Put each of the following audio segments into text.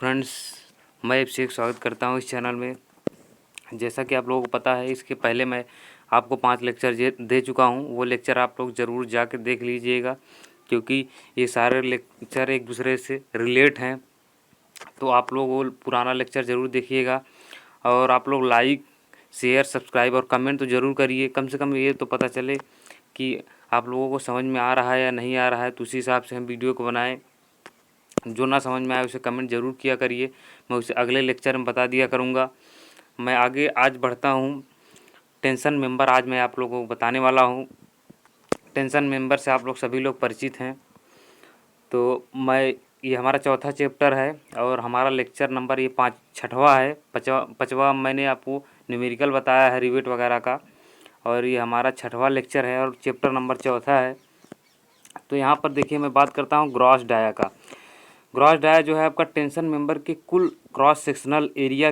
Friends, मैं अभिषेक स्वागत करता हूं इस चैनल में। जैसा कि आप लोगों को पता है, इसके पहले मैं आपको 5 लेक्चर दे चुका हूं। वो लेक्चर आप लोग ज़रूर जाकर देख लीजिएगा, क्योंकि ये सारे लेक्चर एक दूसरे से रिलेट हैं। तो आप लोग वो पुराना लेक्चर ज़रूर देखिएगा और आप लोग लाइक, शेयर, सब्सक्राइब और कमेंट तो ज़रूर करिए। कम से कम ये तो पता चले कि आप लोगों को समझ में आ रहा है या नहीं आ रहा है, तो उसी हिसाब से हम वीडियो को बनाएँ। जो ना समझ में आए उसे कमेंट ज़रूर किया करिए, मैं उसे अगले लेक्चर में बता दिया करूँगा। मैं आगे आज बढ़ता हूँ। टेंशन मेंबर आज मैं आप लोगों को बताने वाला हूँ। टेंशन मेंबर से आप लोग सभी लोग परिचित हैं। तो ये हमारा चौथा चैप्टर है और हमारा लेक्चर नंबर ये छठवां है। पाँचवा मैंने आपको न्यूमेरिकल बताया है, रिवेट वगैरह का, और ये हमारा छठवां लेक्चर है और चैप्टर नंबर चौथा है। तो यहाँ पर देखिए, मैं बात करता हूँ ग्रॉस डाया का। ग्रॉस डाया जो है आपका टेंशन मेंबर के कुल क्रॉस सेक्शनल एरिया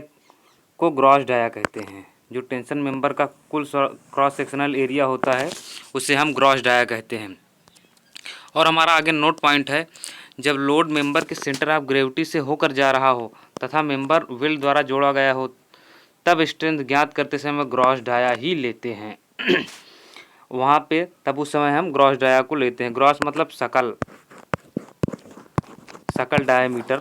को ग्रॉस डाया कहते हैं। जो टेंशन मेंबर का कुल क्रॉस सेक्शनल एरिया होता है उसे हम ग्रॉस डाया कहते हैं। और हमारा आगे नोट पॉइंट है, जब लोड मेंबर के सेंटर ऑफ ग्रेविटी से होकर जा रहा हो तथा मेंबर वेल्ड द्वारा जोड़ा गया हो, तब स्ट्रेंथ ज्ञात करते समय ग्रॉस डाया ही लेते हैं। वहाँ पे तब उस समय हम ग्रॉस डाया को लेते हैं। ग्रॉस मतलब सकल डायमीटर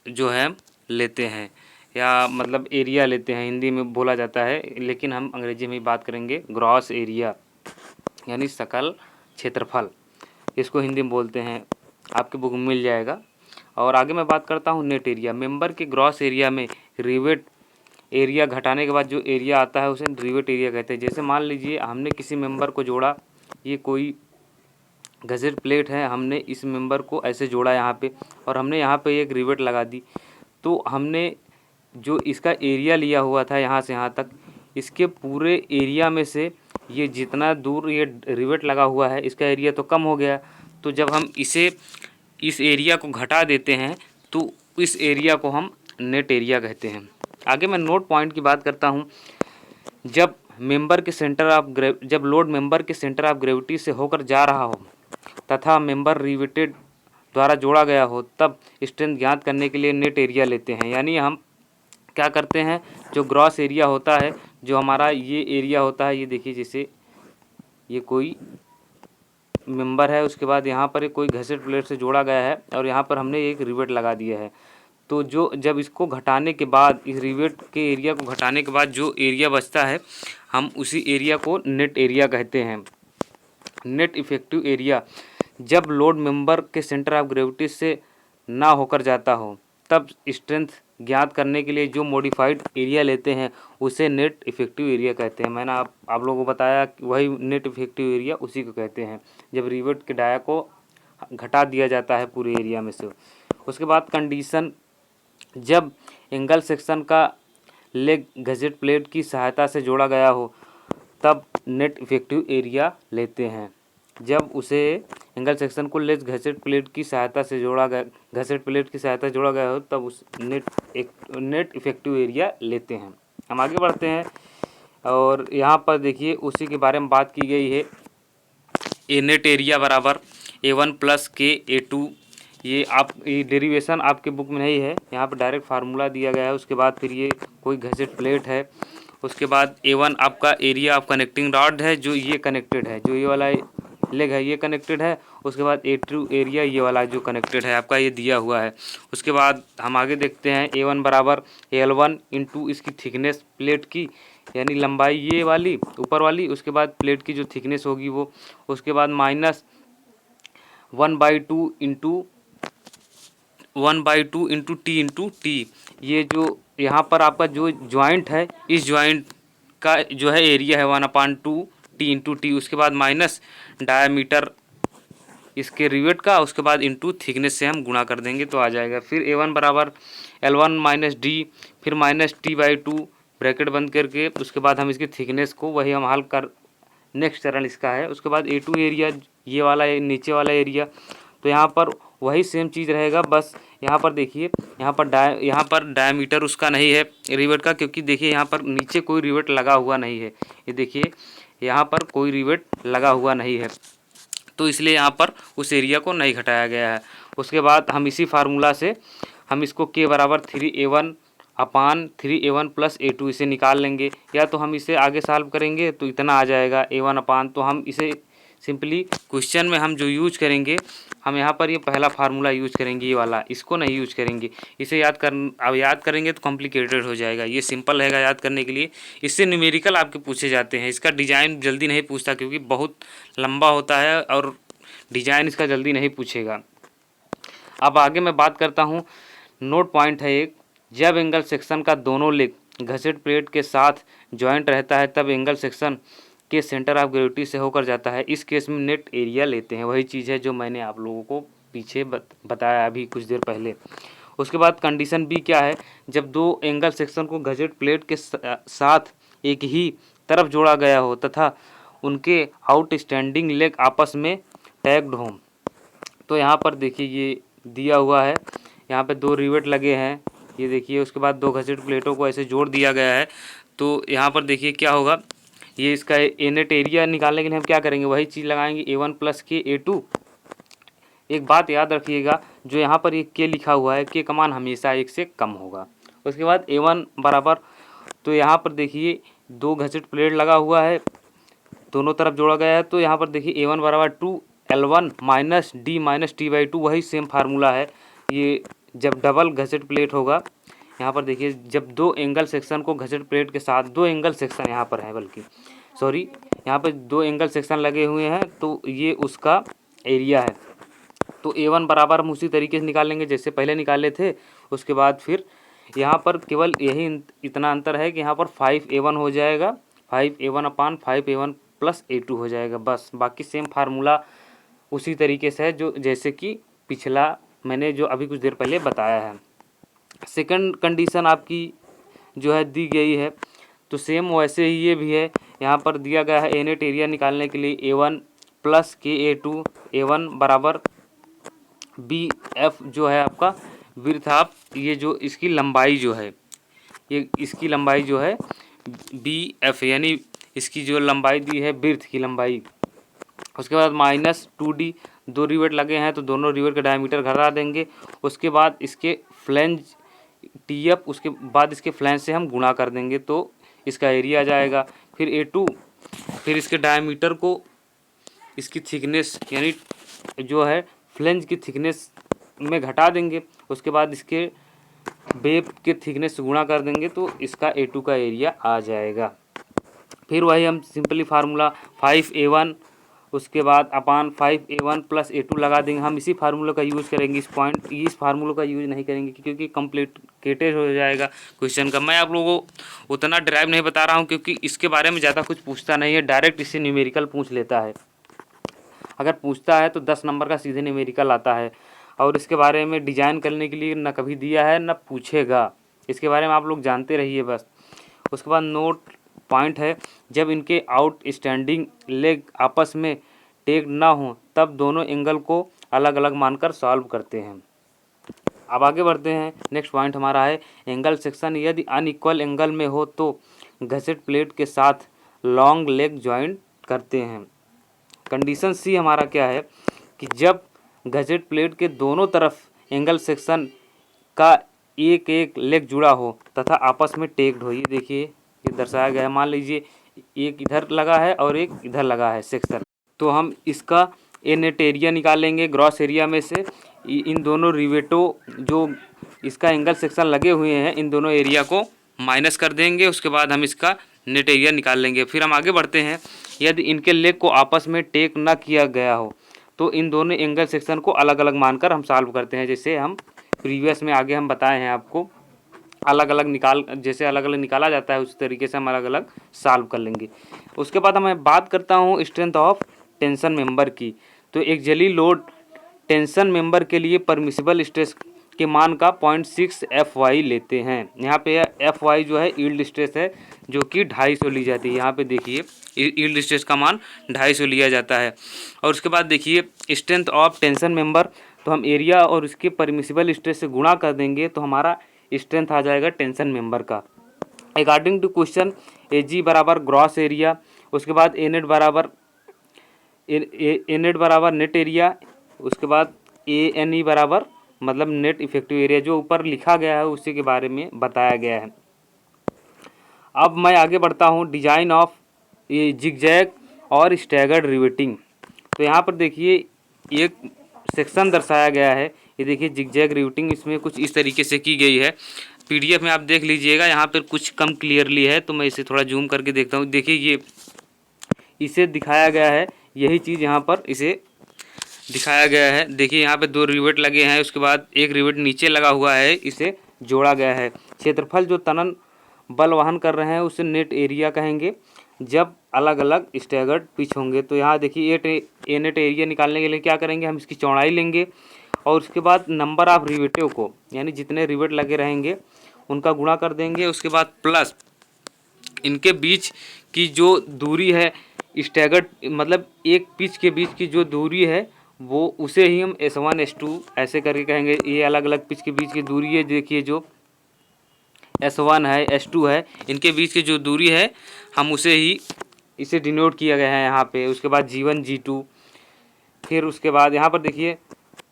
जो है लेते हैं, या मतलब एरिया लेते हैं, हिंदी में बोला जाता है, लेकिन हम अंग्रेजी में बात करेंगे। ग्रॉस एरिया यानी सकल क्षेत्रफल, इसको हिंदी में बोलते हैं। आपके बुक में मिल जाएगा। और आगे मैं बात करता हूँ नेट एरिया। मेंबर के ग्रॉस एरिया में रिवेट एरिया घटाने के बाद जो एरिया आता है उसे रिवेट एरिया कहते हैं। जैसे मान लीजिए हमने किसी मेंबर को जोड़ा, ये कोई गजेट प्लेट है, हमने इस मेंबर को ऐसे जोड़ा यहाँ पे, और हमने यहाँ पे एक रिवेट लगा दी। तो हमने जो इसका एरिया लिया हुआ था यहाँ से यहाँ तक, इसके पूरे एरिया में से ये जितना दूर ये रिवेट लगा हुआ है, इसका एरिया तो कम हो गया। तो जब हम इस एरिया को घटा देते हैं तो इस एरिया को हम नेट एरिया कहते हैं। आगे मैं नोट पॉइंट की बात करता हूँ। जब लोड मेंबर के सेंटर ऑफ ग्रेविटी से होकर जा रहा हो तथा मेंबर रिवेटेड द्वारा जोड़ा गया हो, तब स्ट्रेंथ ज्ञात करने के लिए नेट एरिया लेते हैं। यानी हम क्या करते हैं, जो ग्रॉस एरिया होता है, जो हमारा ये एरिया होता है, ये देखिए, जैसे ये कोई मेंबर है, उसके बाद यहाँ पर कोई घसेट प्लेट से जोड़ा गया है और यहाँ पर हमने एक रिवेट लगा दिया है। तो जब इसको घटाने के बाद, इस रिवेट के एरिया को घटाने के बाद जो एरिया बचता है, हम उसी एरिया को नेट एरिया कहते हैं। नेट इफेक्टिव एरिया जब लोड मेंबर के सेंटर ऑफ ग्रेविटी से ना होकर जाता हो, तब स्ट्रेंथ ज्ञात करने के लिए जो मॉडिफाइड एरिया लेते हैं उसे नेट इफेक्टिव एरिया कहते हैं। मैंने आप लोगों को बताया कि वही नेट इफेक्टिव एरिया उसी को कहते हैं, जब रिवेट के डाया को घटा दिया जाता है पूरे एरिया में से। उसके बाद कंडीशन, जब एंगल सेक्शन का लेग गजेट प्लेट की सहायता से जोड़ा गया हो, तब नेट इफेक्टिव एरिया लेते हैं। जब उसे एंगल सेक्शन को लेग घसेट प्लेट की सहायता से जोड़ा गया हो, तब उस नेट इफेक्टिव एरिया लेते हैं। हम आगे बढ़ते हैं और यहाँ पर देखिए उसी के बारे में बात की गई है। ए नेट एरिया बराबर A1 प्लस K A2। ये डेरिवेशन आपके बुक में नहीं है, यहाँ पर डायरेक्ट फार्मूला दिया गया है। उसके बाद फिर ये कोई घसेट प्लेट है। उसके बाद A1 आपका एरिया ऑफ कनेक्टिंग रॉड है, जो ये कनेक्टेड है, जो ये वाला लेग है ये कनेक्टेड है। उसके बाद A2 एरिया ये वाला जो कनेक्टेड है आपका, ये दिया हुआ है। उसके बाद हम आगे देखते हैं, A1 बराबर L1 इंटू इसकी थिकनेस प्लेट की, यानी लंबाई ये वाली ऊपर वाली, उसके बाद प्लेट की जो थिकनेस होगी वो, उसके बाद minus 1/2 into T into T. ये जो यहाँ पर आपका जो ज्वाइंट है, इस ज्वाइंट का जो है एरिया है 1/2 टी इंटू टी। उसके बाद माइनस डायामीटर इसके रिवेट का, उसके बाद इंटू थिकनेस से हम गुणा कर देंगे तो आ जाएगा। फिर A1 बराबर L1 माइनस डी, फिर माइनस T/2 ब्रैकेट बंद करके, उसके बाद हम इसकी थिकनेस को वही हम हल कर, नेक्स्ट चरण इसका है। उसके बाद A2 एरिया ये वाला नीचे वाला एरिया, तो यहाँ पर वही सेम चीज़ रहेगा, बस यहाँ पर देखिए, यहाँ पर डायमीटर उसका नहीं है रिवेट का, क्योंकि देखिए यहाँ पर नीचे कोई रिवेट लगा हुआ नहीं है। ये देखिए यहाँ पर कोई रिवेट लगा हुआ नहीं है, तो इसलिए यहाँ पर उस एरिया को नहीं घटाया गया है। उसके बाद हम इसी फार्मूला से हम इसको के बराबर 3A1/3A1 प्लस A2 इसे निकाल लेंगे, या तो हम इसे आगे सॉल्व करेंगे तो इतना आ जाएगा A1 अपान, तो हम इसे सिंपली क्वेश्चन में हम जो यूज करेंगे, हम यहाँ पर ये पहला फार्मूला यूज करेंगे, ये वाला, इसको नहीं यूज करेंगे। इसे अब याद करेंगे तो कॉम्प्लिकेटेड हो जाएगा, ये सिंपल रहेगा याद करने के लिए। इससे न्यूमेरिकल आपके पूछे जाते हैं, इसका डिज़ाइन जल्दी नहीं पूछता क्योंकि बहुत लंबा होता है और डिज़ाइन इसका जल्दी नहीं पूछेगा। अब आगे मैं बात करता हूँ, नोट पॉइंट है एक, जब एंगल सेक्शन का दोनों लेग घसीट प्लेट के साथ जॉइंट रहता है तब एंगल सेक्शन के सेंटर ऑफ ग्रेविटी से होकर जाता है। इस केस में नेट एरिया लेते हैं, वही चीज़ है जो मैंने आप लोगों को पीछे बताया अभी कुछ देर पहले। उसके बाद कंडीशन बी क्या है, जब दो एंगल सेक्शन को घसीट प्लेट के साथ एक ही तरफ जोड़ा गया हो तथा उनके आउटस्टैंडिंग लेग आपस में टैग्ड हों। तो यहाँ पर देखिए ये दिया हुआ है, यहाँ पे 2 रिवेट लगे हैं, ये देखिए। उसके बाद 2 घसीट प्लेटों को ऐसे जोड़ दिया गया है। तो यहाँ पर देखिए क्या होगा, ये इसका नेट एरिया निकालने के लिए हम क्या करेंगे, वही चीज़ लगाएंगे A1 प्लस के A2। एक बात याद रखिएगा, जो यहाँ पर ये के लिखा हुआ है, के का मान हमेशा 1 से कम होगा। उसके बाद A1 बराबर, तो यहाँ पर देखिए 2 घसीट प्लेट लगा हुआ है, दोनों तरफ जोड़ा गया है, तो यहाँ पर देखिए A1 बराबर 2L1 minus D minus T/2, वही सेम फार्मूला है। ये जब डबल घसीट प्लेट होगा, यहाँ पर देखिए जब 2 एंगल सेक्शन को घसीट प्लेट के साथ, 2 एंगल सेक्शन यहाँ पर है, बल्कि सॉरी यहाँ पर 2 एंगल सेक्शन लगे हुए हैं, तो ये उसका एरिया है। तो A1 बराबर हम उसी तरीके से निकालेंगे जैसे पहले निकाले थे। उसके बाद फिर यहाँ पर केवल यही इतना अंतर है कि यहाँ पर 5A1 हो जाएगा, 5A1/5A1 प्लस A2 हो जाएगा, बस। बाकी सेम फार्मूला उसी तरीके से है जो जैसे कि पिछला मैंने जो अभी कुछ देर पहले बताया है। सेकंड कंडीशन आपकी जो है दी गई है, तो सेम वैसे ही ये भी है। यहाँ पर दिया गया है नेट एरिया निकालने के लिए A1 प्लस के A2, A1 बराबर BF जो है आपका विड्थ ऑफ, ये जो इसकी लंबाई जो है, ये इसकी लंबाई जो है BF, यानी इसकी जो लंबाई दी है विड्थ की लंबाई। उसके बाद माइनस 2D, 2 रिवेट लगे हैं तो दोनों रिवेट का डायमीटर घटा देंगे। उसके बाद इसके फ्लैंज TF, उसके बाद इसके फ्लैंज से हम गुणा कर देंगे तो इसका एरिया आ जाएगा। फिर A2, फिर इसके डायमीटर को इसकी थिकनेस यानी जो है फ्लैंज की थिकनेस में घटा देंगे। उसके बाद इसके वेब के थिकनेस से गुणा कर देंगे तो इसका A2 का एरिया आ जाएगा। फिर वही हम सिंपली फार्मूला 5A1 उसके बाद अपान 5A1 प्लस A2 लगा देंगे। हम इसी फार्मूले का यूज़ करेंगे, इस फार्मूले का यूज़ नहीं करेंगे क्योंकि कॉम्प्लिकेटेड हो जाएगा क्वेश्चन का। मैं आप लोगों को उतना ड्राइव नहीं बता रहा हूँ क्योंकि इसके बारे में ज़्यादा कुछ पूछता नहीं है, डायरेक्ट इससे न्यूमेरिकल पूछ लेता है। अगर पूछता है तो 10 नंबर का सीधे न्यूमेरिकल आता है, और इसके बारे में डिजाइन करने के लिए न कभी दिया है न पूछेगा। इसके बारे में आप लोग जानते रहिए बस। उसके बाद नोट पॉइंट है, जब इनके आउटस्टैंडिंग लेग आपस में टेक ना हो तब दोनों एंगल को अलग अलग मानकर सॉल्व करते हैं। अब आगे बढ़ते हैं। नेक्स्ट पॉइंट हमारा है, एंगल सेक्शन यदि अनइक्वल एंगल में हो तो घसीट प्लेट के साथ लॉन्ग लेग ज्वाइंट करते हैं। कंडीशन सी हमारा क्या है कि जब घसीट प्लेट के दोनों तरफ एंगल सेक्शन का एक एक लेग जुड़ा हो तथा आपस में टेक्ड हो। ये देखिए ये दर्शाया गया है, मान लीजिए एक इधर लगा है और एक इधर लगा है सेक्शन, तो हम इसका नेट एरिया निकालेंगे ग्रॉस एरिया में से। इन दोनों रिवेटों जो इसका एंगल सेक्शन लगे हुए हैं, इन दोनों एरिया को माइनस कर देंगे। उसके बाद हम इसका नेट एरिया निकाल लेंगे। फिर हम आगे बढ़ते हैं, यदि इनके लेग को आपस में टेक ना किया गया हो तो इन दोनों एंगल सेक्शन को अलग अलग मानकर हम सॉल्व करते हैं। जैसे हम प्रीवियस में आगे हम बताए हैं आपको, अलग अलग जैसे अलग अलग निकाला जाता है उस तरीके से हम अलग अलग सॉल्व कर लेंगे। उसके बाद मैं बात करता हूँ स्ट्रेंथ ऑफ टेंशन मेंबर की। तो एक जली लोड टेंशन मेंबर के लिए परमिसिबल स्ट्रेस के मान का 0.6 FY लेते हैं। यहाँ पे FY जो है यील्ड स्ट्रेस है जो कि 250 ली जाती है। यहाँ पे देखिए यील्ड स्ट्रेस का मान 250 लिया जाता है। और उसके बाद देखिए स्ट्रेंथ ऑफ टेंशन मेंबर, तो हम एरिया और उसके परमिसिबल स्ट्रेस से गुणा कर देंगे तो हमारा स्ट्रेंथ आ जाएगा टेंशन मेंबर का। अकॉर्डिंग टू क्वेश्चन AG बराबर ग्रॉस एरिया, उसके बाद ए नेट बराबर नेट एरिया, उसके बाद ANE बराबर मतलब नेट इफेक्टिव एरिया जो ऊपर लिखा गया है उसी के बारे में बताया गया है। अब मैं आगे बढ़ता हूँ, डिजाइन ऑफ ये जिगजैग और स्टैगर्ड रिवेटिंग। तो यहाँ पर देखिए एक सेक्शन दर्शाया गया है, ये देखिए जिगजैग रिवेटिंग इसमें कुछ इस तरीके से की गई है। पीडीएफ में आप देख लीजिएगा, यहाँ पर कुछ कम क्लियरली है तो मैं इसे थोड़ा जूम करके देखता हूँ। देखिए ये इसे दिखाया गया है, यही चीज़ यहाँ पर इसे दिखाया गया है। देखिए यहाँ पे 2 रिवेट लगे हैं, उसके बाद एक रिवेट नीचे लगा हुआ है, इसे जोड़ा गया है। क्षेत्रफल जो तनन बल वहन कर रहे हैं उसे नेट एरिया कहेंगे जब अलग अलग स्टैगर्ड पिच होंगे। तो यहाँ देखिए ए नेट एरिया निकालने के लिए क्या करेंगे, हम इसकी चौड़ाई लेंगे और उसके बाद नंबर ऑफ रिवेटों को, यानी जितने रिवेट लगे रहेंगे उनका गुणा कर देंगे। उसके बाद प्लस इनके बीच की जो दूरी है स्टैगर्ड, मतलब एक पिच के बीच की जो दूरी है वो उसे ही हम S1 S2 ऐसे करके कहेंगे। ये अलग अलग पिच के बीच की दूरी है, देखिए जो S1 है S2 है, इनके बीच की जो दूरी है हम उसे ही इसे डिनोट किया गया है यहाँ पे। उसके बाद G1 G2, फिर उसके बाद यहाँ पर देखिए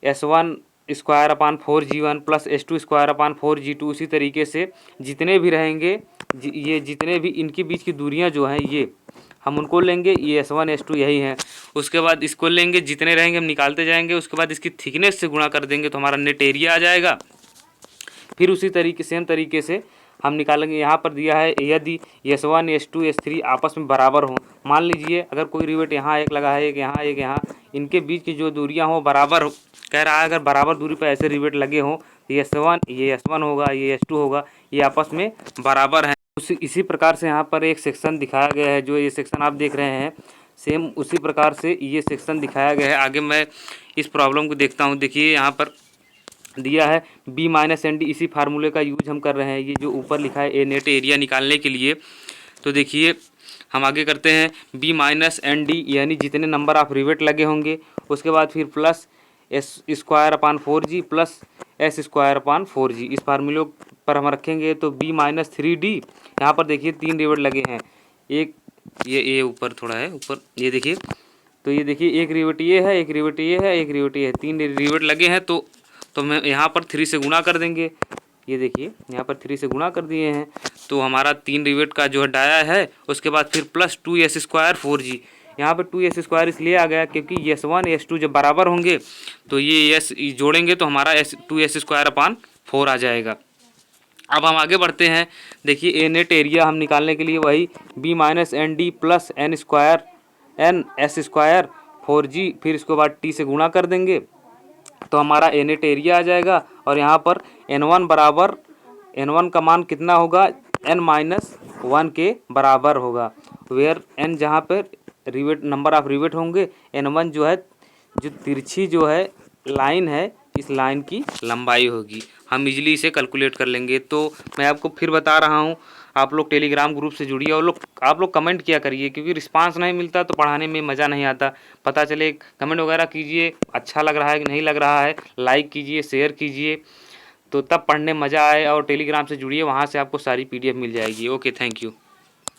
S1 square upon 4G1 plus S2 square upon 4G2। इसी तरीके से जितने भी रहेंगे ये जितने भी इनके बीच की दूरियाँ जो हैं ये हम उनको लेंगे, ये S1 S2 यही है। उसके बाद इसको लेंगे, जितने रहेंगे हम निकालते जाएंगे, उसके बाद इसकी थिकनेस से गुणा कर देंगे तो हमारा नेट एरिया आ जाएगा। फिर उसी तरीके सेम तरीके से हम निकालेंगे। यहाँ पर दिया है यदि S1 S2 S3 आपस में बराबर हों, मान लीजिए अगर कोई रिवेट यहाँ एक लगा है, एक यहाँ एक यहाँ, इनके बीच की जो दूरियाँ हों बराबर हो, कह रहा है अगर बराबर दूरी पर ऐसे रिवेट लगे हों तो ये S1 होगा, ये S2 होगा, ये आपस में बराबर है। इसी प्रकार से यहाँ पर एक सेक्शन दिखाया गया है, जो ये सेक्शन आप देख रहे हैं सेम उसी प्रकार से ये सेक्शन दिखाया गया है। आगे मैं इस प्रॉब्लम को देखता हूँ। देखिए यहाँ पर दिया है B माइनस एन डी, इसी फार्मूले का यूज हम कर रहे हैं, ये जो ऊपर लिखा है ए नेट एरिया निकालने के लिए। तो देखिए हम आगे करते हैं B माइनस एन डी, यानी जितने नंबर ऑफ रिवेट लगे होंगे, उसके बाद फिर plus S square upon 4G plus S square upon 4G, इस फार्मूले पर हम रखेंगे। तो B माइनस 3D, यहाँ पर देखिए 3 रिवेट लगे हैं, एक ये ऊपर थोड़ा है ऊपर, ये देखिए, तो ये देखिए एक रिवेट ये है, एक रिवेट ये है, एक रिवेट ये है, 3 रिवेट लगे हैं। तो मैं यहाँ पर 3 से गुणा कर देंगे। ये देखिए यहाँ पर 3 से गुणा कर दिए हैं तो हमारा 3 रिवेट का जो है डाया है। उसके बाद फिर प्लस 2S स्क्वायर 4G, यहाँ पर 2S स्क्वायर इसलिए आ गया क्योंकि S1 S2 जब बराबर होंगे तो ये S जोड़ेंगे तो हमारा 2S स्क्वायर अपान 4 आ जाएगा। अब हम आगे बढ़ते हैं। देखिए ए नेट एरिया हम निकालने के लिए वही B minus N D plus N square N S square 4G, फिर इसके बाद T से गुणा कर देंगे तो हमारा ए नेट एरिया आ जाएगा। और यहाँ पर N1 बराबर, N1 का मान कितना होगा, N माइनस 1 के बराबर होगा। वेयर N जहाँ पर रिवेट नंबर ऑफ रिवेट होंगे, N1 जो है जो तिरछी जो है लाइन है, इस लाइन की लंबाई होगी। हम इजीली इसे कैलकुलेट कर लेंगे। तो मैं आपको फिर बता रहा हूँ, आप लोग टेलीग्राम ग्रुप से जुड़िए और आप लोग कमेंट किया करिए, क्योंकि रिस्पांस नहीं मिलता तो पढ़ाने में मज़ा नहीं आता। पता चले कमेंट वगैरह कीजिए, अच्छा लग रहा है कि नहीं लग रहा है, लाइक कीजिए, शेयर कीजिए, तो तब पढ़ने मज़ा आए। और टेलीग्राम से जुड़िए, वहाँ से आपको सारी PDF मिल जाएगी। Okay, thank you.